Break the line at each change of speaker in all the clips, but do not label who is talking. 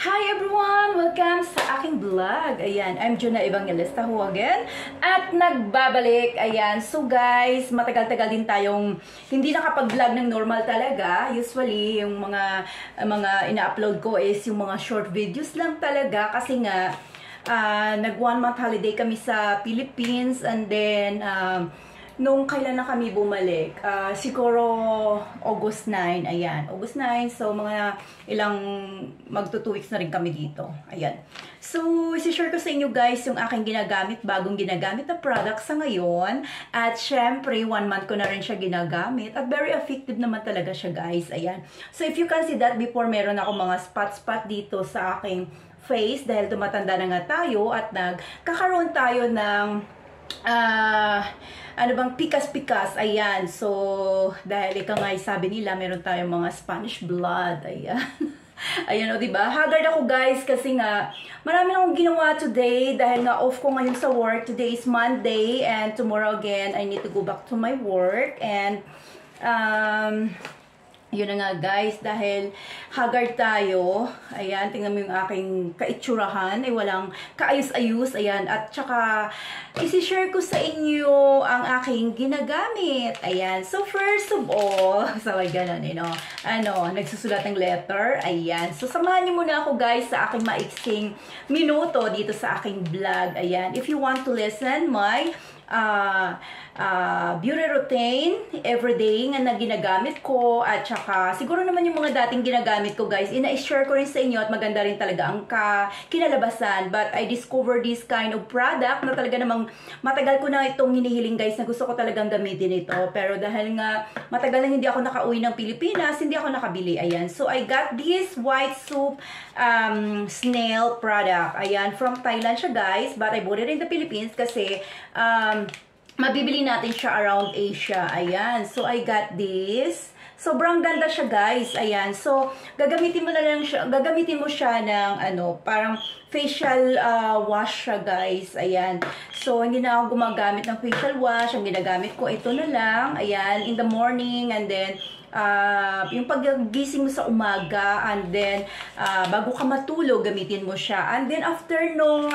Hi everyone! Welcome sa aking vlog. Ayan, I'm Juna Evangelista ho again. At nagbabalik. Ayan, so guys, matagal-tagal din tayong hindi nakapag-vlog ng normal talaga. Usually, yung mga ina-upload ko is yung mga short videos lang talaga. Kasi nga, nag 1 month holiday kami sa Philippines. And then, nung kailan na kami bumalik? Siguro August 9. Ayan, August 9. So, mga magto 2 weeks na rin kami dito. Ayan. So, isi-share ko sa inyo guys yung aking bagong ginagamit na product sa ngayon. At syempre, 1 month ko na rin siya ginagamit. At very effective naman talaga siya guys. Ayan. So, if you can see that before, meron ako mga spot-spot dito sa aking face. Dahil tumatanda na nga tayo at nagkakaroon tayo ng pikas-pikas, ayan. So, dahil ika nga sabi nila, meron tayong mga Spanish blood, ayan. Ayan o, diba? Haggard ako guys, kasi nga, marami akong ginawa today, dahil nga off ko ngayon sa work. Today is Monday, and tomorrow again, I need to go back to my work, and, yun na nga guys, dahil haggard tayo. Ayan, tingnan mo yung aking kaitsurahan. Ay walang kaayos-ayos. Ayan, at saka isi-share ko sa inyo ang aking ginagamit. Ayan, so first of all, sabay ganun, nagsusulat ng letter. Ayan, so samahan niyo muna ako guys sa aking maiksing minuto dito sa aking vlog. Ayan, if you want to listen my beauty routine everyday na ginagamit ko, at saka siguro naman yung mga dating ginagamit ko guys, ina-share ko rin sa inyo at maganda rin talaga ang kinalabasan. But I discovered this kind of product na talaga namang matagal ko na itong hinihiling guys, na gusto ko talagang gamitin ito. Pero dahil nga matagal na hindi ako nakauwi ng Pilipinas, hindi ako nakabili. Ayan, so I got this white soap snail product. Ayan, from Thailand siya guys, but I bought it in the Philippines kasi mabibili natin siya around Asia. Ayan. So, I got this. Sobrang ganda siya, guys. Ayan. So, gagamitin mo siya ng, parang facial wash siya, guys. Ayan. So, hindi na ako gumagamit ng facial wash. Ang ginagamit ko, ito na lang. Ayan. In the morning, and then, yung paggising mo sa umaga, and then bago ka matulog, gamitin mo siya. And then after nung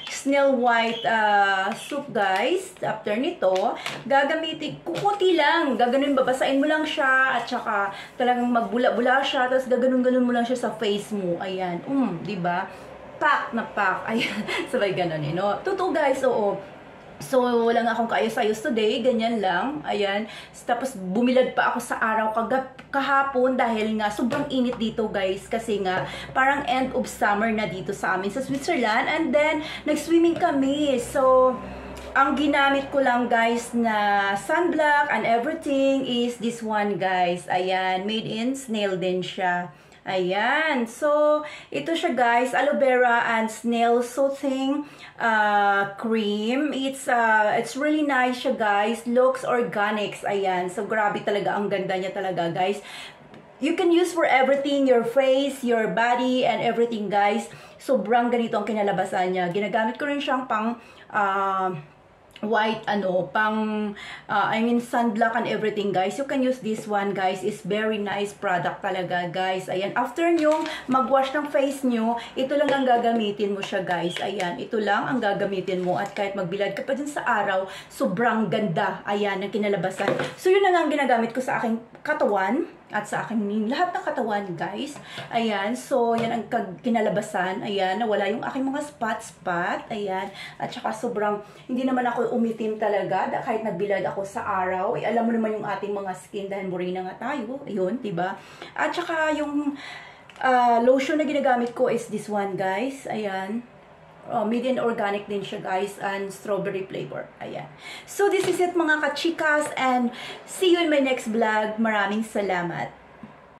snail white soup guys, after nito, gagamitin, kukunti lang, gaganon, babasain mo lang siya, at saka talagang magbula-bula siya, tapos gaganon-ganon mo lang siya sa face mo. Ayan, diba? Pack na pack. Ayan, sabay ganon Totoo guys, oo. So, wala nga akong kaayos-ayos today, ganyan lang, ayan. Tapos, bumilad pa ako sa araw kahapon dahil nga sobrang init dito guys, kasi nga parang end of summer na dito sa amin sa Switzerland, and then, nag-swimming kami. So, ang ginamit ko lang guys na sunblock and everything is this one guys, ayan, made in snail din siya. Ayan. So, ito siya guys, aloe vera and snail soothing cream. It's really nice siya guys. Looks organics. Ayan. So, grabe talaga. Ang ganda niya talaga guys. You can use for everything. Your face, your body, and everything guys. Sobrang ganito ang kinalabasan niya. Ginagamit ko rin siyang pang white, sunblock and everything guys. You can use this one guys. It's very nice product talaga guys. Ayan, after nyo mag-wash ng face nyo, ito lang ang gagamitin mo siya guys. Ayan, ito lang ang gagamitin mo, at kahit magbilad ka pa dyan sa araw, sobrang ganda. Ayan, ang kinalabasan. So yun na nga ang ginagamit ko sa aking katawan at sa aking lahat ng katawan guys. Ayan, so yan ang kinalabasan. Ayan, nawala yung aking mga spot. Ayan, at saka sobrang hindi naman ako umitim talaga kahit nagbilad ako sa araw. Alam mo naman yung ating mga skin dahil morena nga tayo. Ayun, diba? At saka yung lotion na ginagamit ko is this one guys. Ayan. Medium organic din siya guys, and strawberry flavor. Ayan. So this is it mga kachikas, and see you in my next vlog. Maraming salamat.